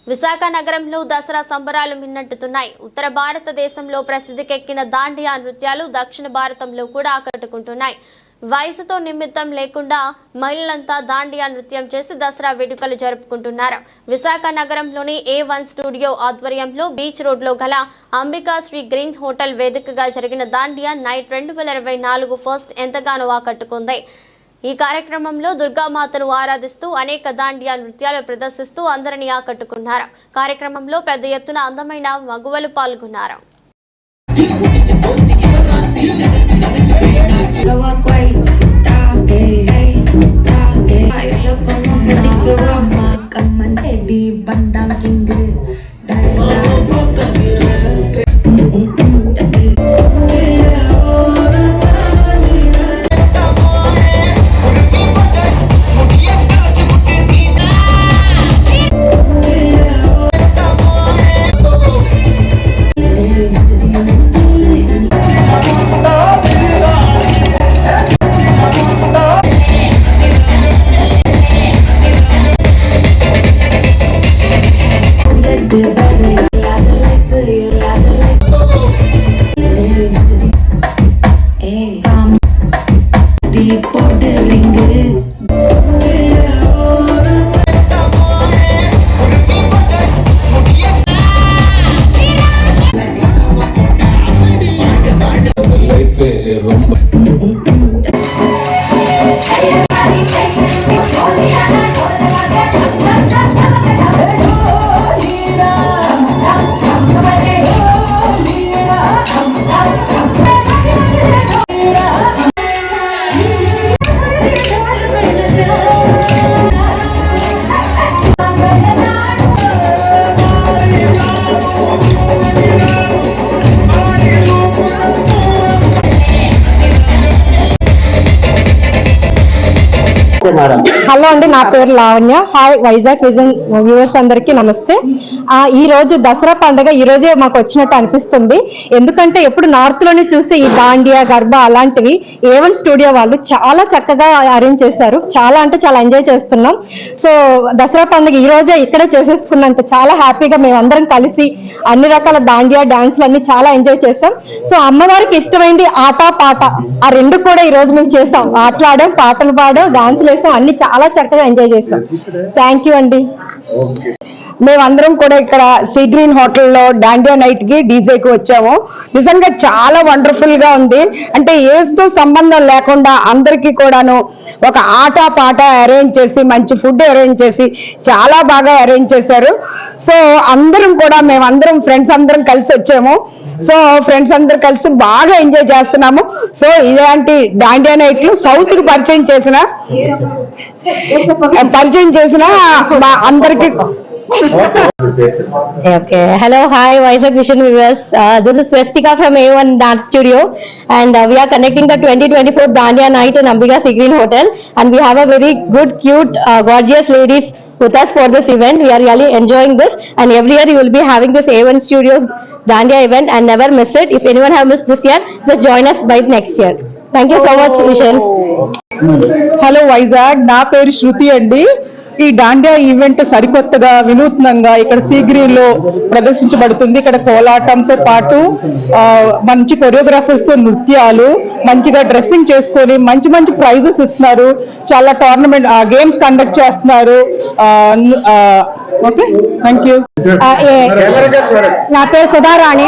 విశాఖ నగరంలో దసరా సంబరాలు మిన్నట్టుతున్నాయి. ఉత్తర భారతదేశంలో ప్రసిద్ధికెక్కిన దాండియా నృత్యాలు దక్షిణ భారతంలో కూడా ఆకట్టుకుంటున్నాయి. వయసుతో నిమిత్తం లేకుండా మహిళలంతా దాండియా నృత్యం చేసి దసరా వేడుకలు జరుపుకుంటున్నారు. విశాఖ నగరంలోని A1 స్టూడియో ఆధ్వర్యంలో బీచ్ రోడ్లో గల అంబికా శ్రీ గ్రీన్స్ హోటల్ వేదికగా జరిగిన దాండియా నైట్ 2024 ఫస్ట్ ఎంతగానో ఆకట్టుకుంది. ఈ కార్యక్రమంలో దుర్గామాతను ఆరాధిస్తూ అనేక దాండియా నృత్యాలు ప్రదర్శిస్తూ అందరినీ ఆకట్టుకున్నారు. కార్యక్రమంలో పెద్ద ఎత్తున అందమైన మగువలు పాల్గొన్నారు. హలో అండి, నా పేరు Lavanya. Hi Vizag vision viewers అందరికీ నమస్తే. ఈ రోజు దసరా పండుగ ఈ రోజే మాకు వచ్చినట్టు అనిపిస్తుంది. ఎందుకంటే ఎప్పుడు నార్త్ లోనే చూస్తే ఈ దాండియా గర్బా అలాంటివి A1 స్టూడియో వాళ్ళు చాలా చక్కగా అరేంజ్ చేశారు. చాలా అంటే చాలా ఎంజాయ్ చేస్తున్నాం. సో దసరా పండుగ ఈ రోజే ఇక్కడే చేసేసుకున్నంత చాలా హ్యాపీగా మేము అందరం కలిసి అన్ని రకాల దాండియా డాన్స్లు అన్ని చాలా ఎంజాయ్ చేస్తాం. సో అమ్మవారికి ఇష్టమైంది ఆట పాట, ఆ రెండు కూడా ఈ రోజు మేము చేస్తాం. ఆటలాడాం, పాటలు పాడాం, డాన్సులు వేస్తాం, అన్ని చాలా చక్కగా ఎంజాయ్ చేస్తాం. థ్యాంక్ యూ అండి. మేమందరం కూడా ఇక్కడ సీ గ్రీన్ హోటల్లో దాండియా నైట్ కి డీజేకి వచ్చాము. నిజంగా చాలా వండర్ఫుల్ గా ఉంది. అంటే ఏజ్ తో సంబంధం లేకుండా అందరికీ కూడాను ఒక ఆట పాట అరేంజ్ చేసి మంచి ఫుడ్ అరేంజ్ చేసి చాలా బాగా అరేంజ్ చేశారు. సో అందరం కూడా మేమందరం ఫ్రెండ్స్ అందరం కలిసి వచ్చాము. సో ఫ్రెండ్స్ అందరు కలిసి బాగా ఎంజాయ్ చేస్తున్నాము. సో ఇలాంటి దాండియా నైట్లు సౌత్ కి పరిచయం చేసిన మా అందరికి Okay. Hello, hi, Vizag Vision viewers. This is Swastika from A1 Dance Studio, and we are connecting the 2024 Dandiya Night in Ambika Sea Green Hotel, and we have a very good, cute, gorgeous ladies with us for this event. We are really enjoying this, and every year you will be having this A1 Studios Dandiya event, and never miss it. If anyone have missed this year, just join us by next year. Thank you so much, Vision. Hello Vizag, నా పేరు శృతి అండి. ఈ Dandiya event సరికొత్తగా వినూత్నంగా ఇక్కడ sea green లో ప్రదర్శించబడుతుంది. ఇక్కడ కోలాటంతో పాటు మంచి కొరియోగ్రాఫర్స్ తో నృత్యాలు, మంచిగా డ్రెస్సింగ్ చేసుకొని మంచి మంచి ప్రైజెస్ ఇస్తున్నారు. చాలా టోర్నమెంట్ గేమ్స్ కండక్ట్ చేస్తున్నారు. Okay, thank you. నా పేరు సుధారాణి.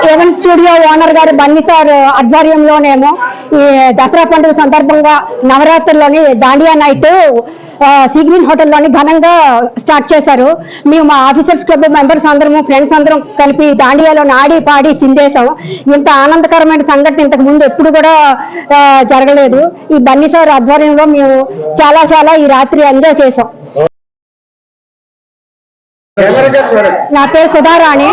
A1 స్టూడియో ఓనర్ గారు బన్నీ సార్ ఆధ్వర్యంలోనేమో ఈ దసరా పండుగ సందర్భంగా నవరాత్రుల్లోని దాండియా నైట్ సీ గ్రీన్ హోటల్లోని ఘనంగా స్టార్ట్ చేశారు. మేము మా ఆఫీసర్స్ క్లబ్ మెంబర్స్ అందరము, ఫ్రెండ్స్ అందరం కలిపి దాండియాలో ఆడి పాడి చిందేశాం. ఇంత ఆనందకరమైన సంఘటన ఇంతకు ముందు ఎప్పుడు కూడా జరగలేదు. ఈ బన్నీ సార్ ఆధ్వర్యంలో మేము చాలా ఈ రాత్రి ఎంజాయ్ చేసాం. నా పేరు సుధారాణి.